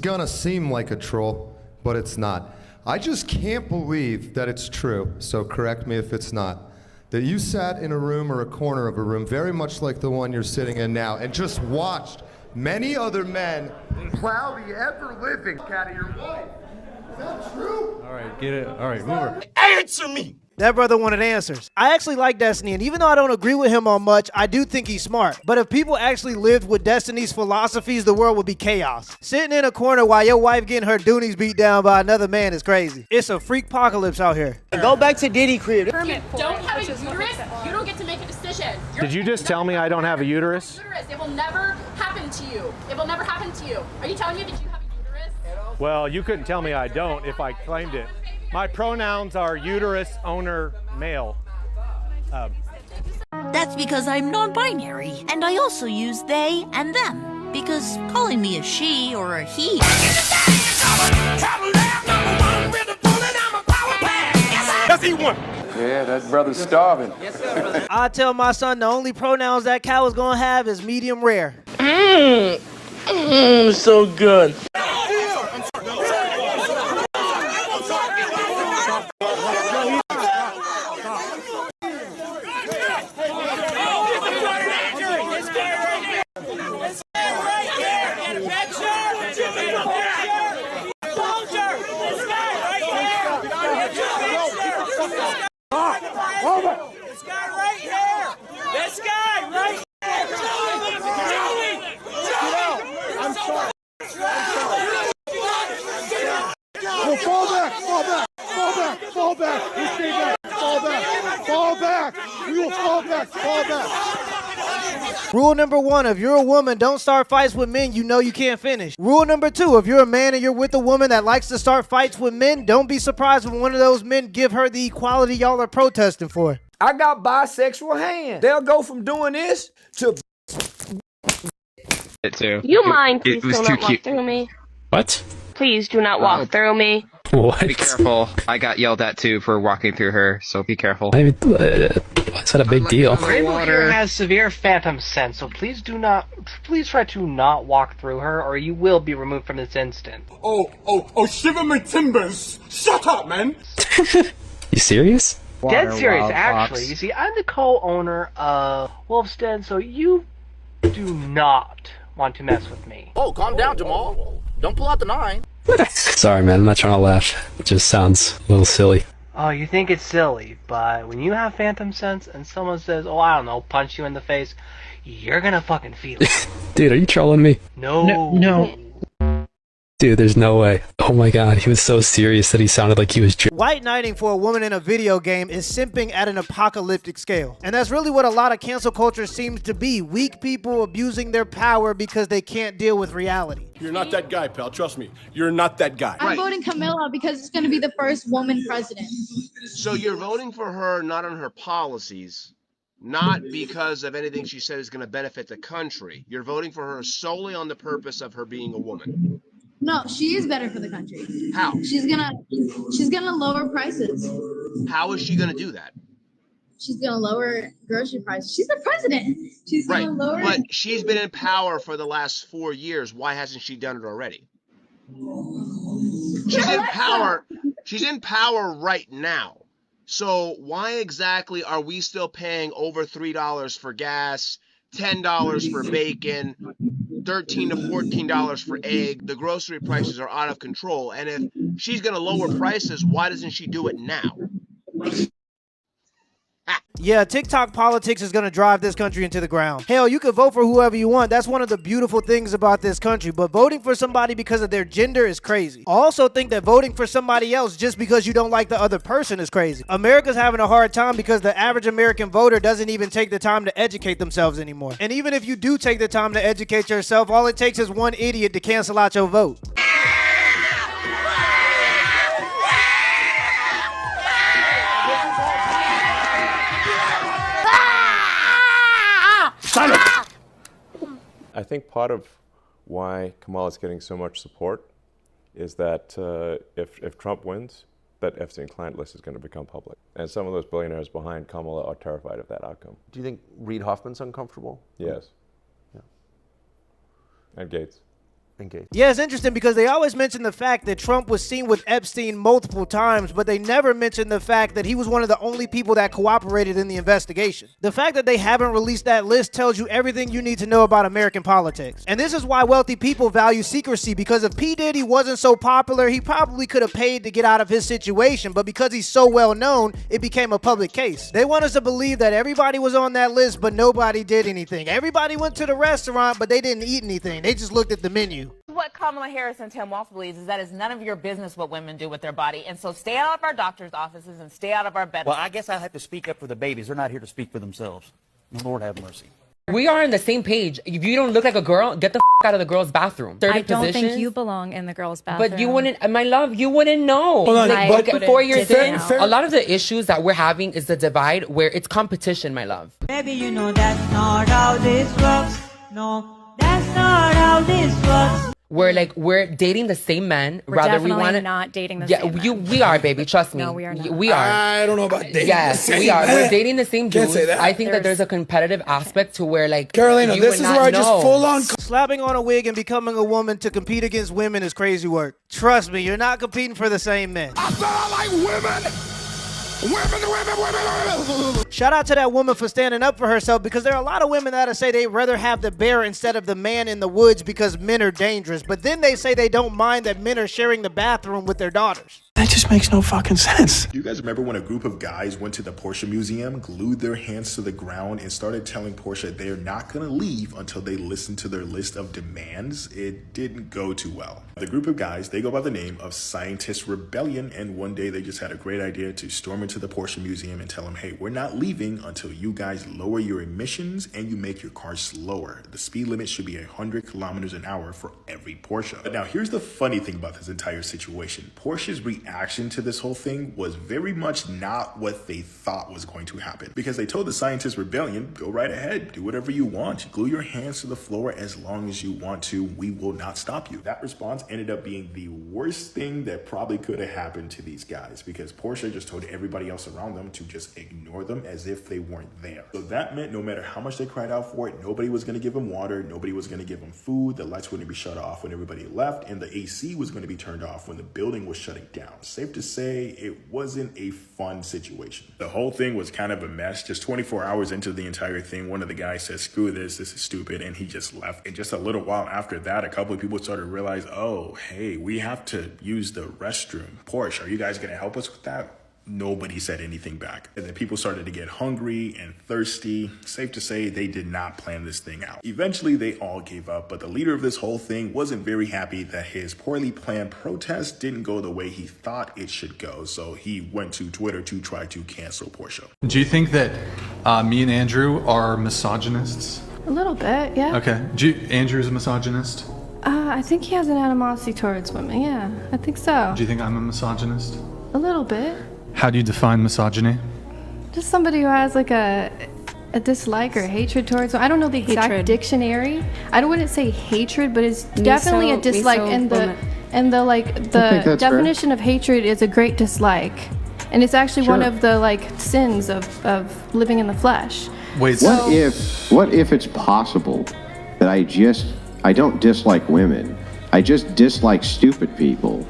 Gonna seem like a troll, but it's not. I just can't believe that it's true, so correct me if it's not, that you sat in a room or a corner of a room very much like the one you're sitting in now and just watched many other men plow the ever-living out of your wife. Is that true? All right, get it. All right, move her. Answer me! That brother wanted answers. I actually like Destiny, and even though I don't agree with him on much, I do think he's smart. But if people actually lived with Destiny's philosophies, the world would be chaos. Sitting in a corner while your wife getting her doonies beat down by another man is crazy. It's a freak apocalypse out here. Go back to Diddy crib. You don't have a uterus, you don't get to make a decision. Did you just tell me I don't have a uterus? It will never happen to you. It will never happen to you. Are you telling me that you have a uterus? Well, you couldn't tell me I don't if I claimed it. My pronouns are uterus owner male. That's because I'm non-binary, and I also use they and them, because calling me a she or a he... That's E1. Yeah, that brother's starving. I tell my son the only pronouns that cow is gonna have is medium rare. So good. This guy right here! This guy right I'm sorry. Oh, fall back, fall back, fall back, fall back. We stay back, fall back, fall back. We will fall back, fall back. Rule number 1, if you're a woman, don't start fights with men you know you can't finish. Rule number 2, if you're a man and you're with a woman that likes to start fights with men, don't be surprised when one of those men give her the equality y'all are protesting for. I got bisexual hands. They'll go from doing this to... It too. You mind, please It was do too not walk cute. through me. What? Please do not walk through me. What? Be careful. I got yelled at too for walking through her, so be careful. Why is that a big deal? Rainbow here has severe phantom sense, so please try to not walk through her, or you will be removed from this instant. Oh, shiver my timbers! Shut up, man! You serious? Dead serious, actually. You see, I'm the co-owner of Wolfstead, so you do not want to mess with me. Oh, calm down, Jamal. Don't pull out the 9. Sorry, man. I'm not trying to laugh. It just sounds a little silly. Oh, you think it's silly, but when you have phantom sense and someone says, oh, I don't know, punch you in the face, you're gonna fucking feel it. Dude, are you trolling me? No. Dude, there's no way. Oh my god, he was so serious that he sounded like he was... White knighting for a woman in a video game is simping at an apocalyptic scale. And that's really what a lot of cancel culture seems to be. Weak people abusing their power because they can't deal with reality. You're not that guy, pal. Trust me. You're not that guy. I'm voting Camilla because it's going to be the first woman president. So you're voting for her not on her policies, not because of anything she said is going to benefit the country. You're voting for her solely on the purpose of her being a woman. No, she is better for the country. How? She's gonna lower prices. How is she going to do that? She's gonna lower grocery prices. She's the president. She's gonna lower. But she's been in power for the last 4 years. Why hasn't she done it already? She's in power. She's in power right now. So why exactly are we still paying over $3 for gas, $10 for bacon, $13 to $14 for egg? The grocery prices are out of control. And if she's going to lower prices, why doesn't she do it now? Yeah, TikTok politics is going to drive this country into the ground. Hell, you can vote for whoever you want. That's one of the beautiful things about this country. But voting for somebody because of their gender is crazy. I also think that voting for somebody else just because you don't like the other person is crazy. America's having a hard time because the average American voter doesn't even take the time to educate themselves anymore. And even if you do take the time to educate yourself, all it takes is one idiot to cancel out your vote. I think part of why Kamala is getting so much support is that if Trump wins, that Epstein client list is going to become public. And some of those billionaires behind Kamala are terrified of that outcome. Do you think Reid Hoffman's uncomfortable? Yes. Yeah. And Gates. engaged. Yeah, it's interesting because they always mention the fact that Trump was seen with Epstein multiple times, but they never mention the fact that he was one of the only people that cooperated in the investigation. The fact that they haven't released that list tells you everything you need to know about American politics. And this is why wealthy people value secrecy, because if P. Diddy wasn't so popular, he probably could have paid to get out of his situation, but because he's so well known, it became a public case. They want us to believe that everybody was on that list, but nobody did anything. Everybody went to the restaurant, but they didn't eat anything. They just looked at the menu. What Kamala Harris and Tim Walz believes is that it's none of your business what women do with their body, and so stay out of our doctor's offices and stay out of our bed. Well, I guess I have to speak up for the babies. They're not here to speak for themselves. Lord have mercy. We are on the same page. If you don't look like a girl, get the out of the girls' bathroom. I don't think you belong in the girls' bathroom. But you wouldn't, my love, you wouldn't know. But 4 years in, a lot of the issues that we're having is the divide where it's competition, my love. Baby, you know that's not how this works. No, that's not how this works. We're dating the same men. We're definitely not dating the same men. We are, baby. Trust me. No, we are not. We are. I don't know about dating. Yes, we are. We're dating the same dudes. Can't say that. I think that there's a competitive aspect to where, like, Carolina, you this would is not where I just know. full on. Slapping on a wig and becoming a woman to compete against women is crazy work. Trust me, you're not competing for the same men. I said I like women. Women. Shout out to that woman for standing up for herself, because there are a lot of women that say they'd rather have the bear instead of the man in the woods because men are dangerous. But then they say they don't mind that men are sharing the bathroom with their daughters. That just makes no fucking sense. Do you guys remember when a group of guys went to the Porsche Museum, glued their hands to the ground, and started telling Porsche they're not going to leave until they listen to their list of demands? It didn't go too well. The group of guys, they go by the name of Scientist Rebellion, and one day they just had a great idea to storm into the Porsche Museum and tell them, hey, we're not leaving until you guys lower your emissions and you make your car slower. The speed limit should be 100 kilometers an hour for every Porsche. But now here's the funny thing about this entire situation. Porsche's reaction to this whole thing was very much not what they thought was going to happen, because they told the Scientist Rebellion, go right ahead, do whatever you want, glue your hands to the floor as long as you want to, we will not stop you. That response ended up being the worst thing that probably could have happened to these guys, because Porsche just told everybody else around them to just ignore them as if they weren't there. So that meant no matter how much they cried out for it, nobody was going to give them water, nobody was going to give them food, the lights wouldn't be shut off when everybody left, and the AC was going to be turned off when the building was shutting down. Safe to say, it wasn't a fun situation. The whole thing was kind of a mess. Just 24 hours into the entire thing, one of the guys says, screw this is stupid, and he just left. And just a little while after that, a couple of people started to realize, oh, hey, we have to use the restroom. Porsche, are you guys going to help us with that? Nobody said anything back. And then people started to get hungry and thirsty. Safe to say, they did not plan this thing out. Eventually, they all gave up, but the leader of this whole thing wasn't very happy that his poorly planned protest didn't go the way he thought it should go, so he went to Twitter to try to cancel Porsche. Do you think that me and Andrew are misogynists? A little bit, yeah. Okay. Andrew's a misogynist? I think he has an animosity towards women, yeah. I think so. Do you think I'm a misogynist? A little bit. How do you define misogyny? Just somebody who has like a dislike or hatred towards. I don't know the exact dictionary. I wouldn't say hatred, but it's definitely a dislike. And the definition of hatred is a great dislike, and it's actually one of the like sins of living in the flesh. Wait. What if it's possible that I don't dislike women. I just dislike stupid people.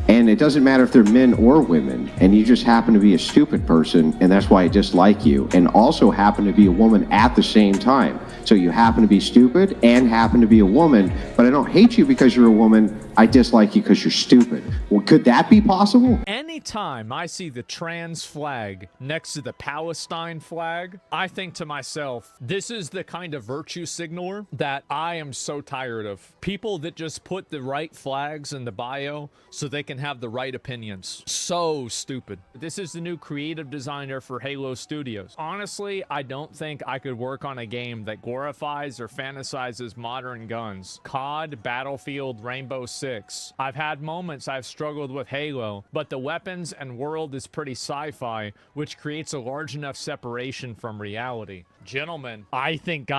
And it doesn't matter if they're men or women, and you just happen to be a stupid person, and that's why I dislike you, and also happen to be a woman at the same time. So you happen to be stupid and happen to be a woman, but I don't hate you because you're a woman, I dislike you because you're stupid. Well, could that be possible? Anytime I see the trans flag next to the Palestine flag, I think to myself, this is the kind of virtue signaler that I am so tired of. People that just put the right flags in the bio so they can have the right opinions. So stupid. This is the new creative designer for Halo Studios. Honestly, I don't think I could work on a game that glorifies or fantasizes modern guns. COD, Battlefield, Rainbow Six. I've had moments I've struggled with Halo, but the weapons and world is pretty sci-fi, which creates a large enough separation from reality. Gentlemen, I think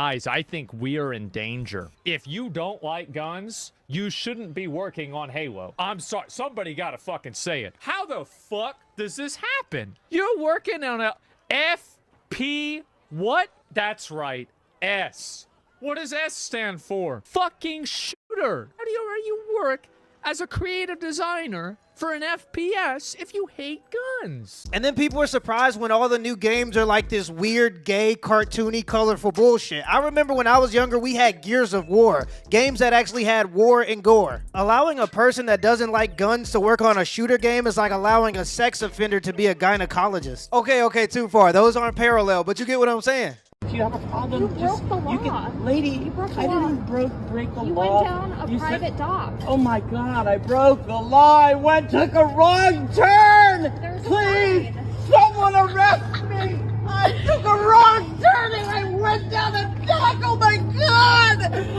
we are in danger. If you don't like guns, you shouldn't be working on Halo. I'm sorry, somebody gotta fucking say it. How the fuck does this happen? You're working on a FP what? That's right, S. What does S stand for? Fucking shooter shooter? How do you work as a creative designer for an FPS if you hate guns? And then people are surprised when all the new games are like this weird, gay, cartoony, colorful bullshit. I remember when I was younger, we had Gears of War, games that actually had war and gore. Allowing a person that doesn't like guns to work on a shooter game is like allowing a sex offender to be a gynecologist. Okay, too far. Those aren't parallel, but you get what I'm saying. If you have a problem, you broke the law. Lady, I didn't break the law. You went down a private dock. Oh my God, I broke the law. I took a wrong turn. Please, someone arrest me. I took a wrong turn and I went down a dock. Oh my God.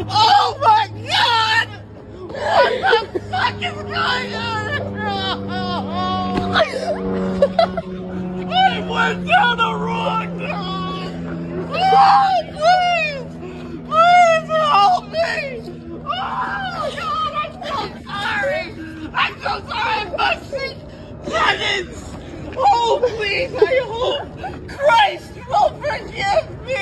Oh my God. What the fuck is going on? I went down the wrong turn. Please! Please help me! Oh, God, I'm so sorry! I'm so sorry! I'm pushing penance! Oh, please, I hope Christ will forgive me!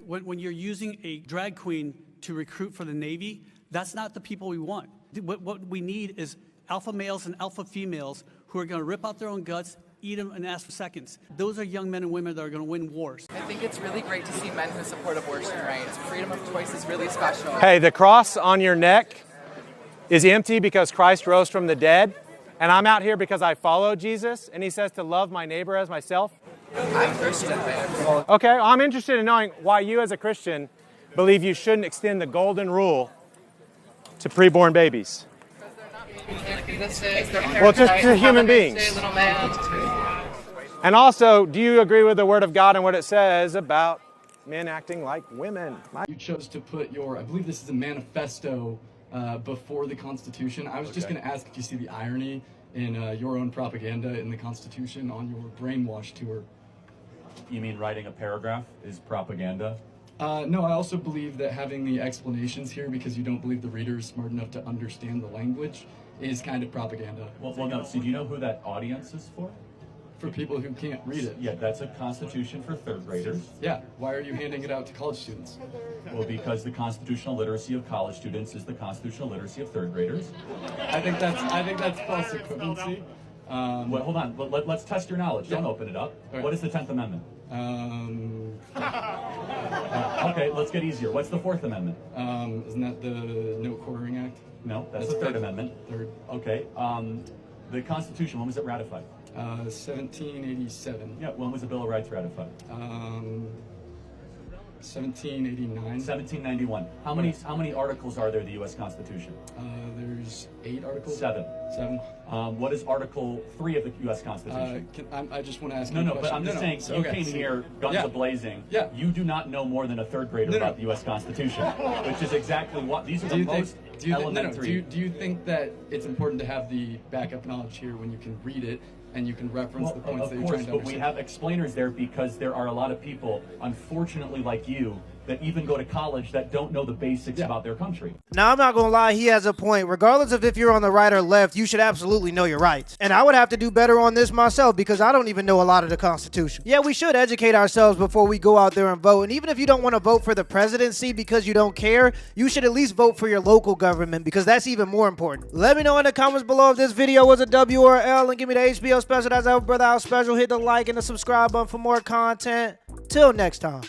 When you're using a drag queen to recruit for the Navy, that's not the people we want. What we need is alpha males and alpha females who are going to rip out their own guts, eat them, and ask for seconds. Those are young men and women that are going to win wars. I think it's really great to see men who support abortion rights. Freedom of choice is really special. Hey, the cross on your neck is empty because Christ rose from the dead. And I'm out here because I follow Jesus, and he says to love my neighbor as myself. I'm Christian, man. Okay, I'm interested in knowing why you as a Christian believe you shouldn't extend the golden rule to preborn babies. Well, just to human beings. And also, do you agree with the Word of God and what it says about men acting like women? You chose to put your, I believe this is a manifesto before the Constitution. I was just going to ask if you see the irony in your own propaganda in the Constitution on your brainwash tour. You mean writing a paragraph is propaganda? No, I also believe that having the explanations here because you don't believe the reader is smart enough to understand the language is kind of propaganda. Well, no, so do you know who that audience is for? For people who can't read it. Yeah, that's a constitution for third graders. Yeah, why are you handing it out to college students? Well, because the constitutional literacy of college students is the constitutional literacy of third graders. I think that's false equivalency. Well, hold on, let's test your knowledge. Don't open it up. Right. What is the 10th Amendment? Okay, let's get easier. What's the 4th Amendment? Isn't that the No Quartering Act? No, that's the 3rd Amendment. Third. Okay, the Constitution, when was it ratified? 1787. Yeah, when was the Bill of Rights ratified? 1789. 1791. How many articles are there in the U.S. Constitution? There's 8 articles. 7. 7. What is Article 3 of the U.S. Constitution? I just want to ask. No, but I'm just saying, you came here guns a-blazing. Yeah. You do not know more than a third grader about the U.S. Constitution, which is exactly what these are the most elementary. Do you think that it's important to have the backup knowledge here when you can read it? And you can reference the points that you're trying to understand. But we have explainers there because there are a lot of people, unfortunately like you, that even go to college that don't know the basics about their country. Now, I'm not going to lie, he has a point. Regardless of if you're on the right or left, you should absolutely know your rights. And I would have to do better on this myself because I don't even know a lot of the Constitution. Yeah, we should educate ourselves before we go out there and vote. And even if you don't want to vote for the presidency because you don't care, you should at least vote for your local government because that's even more important. Let me know in the comments below if this video was a W or a L and give me the HBO special. That's our Brother Out special. Hit the like and the subscribe button for more content. Till next time.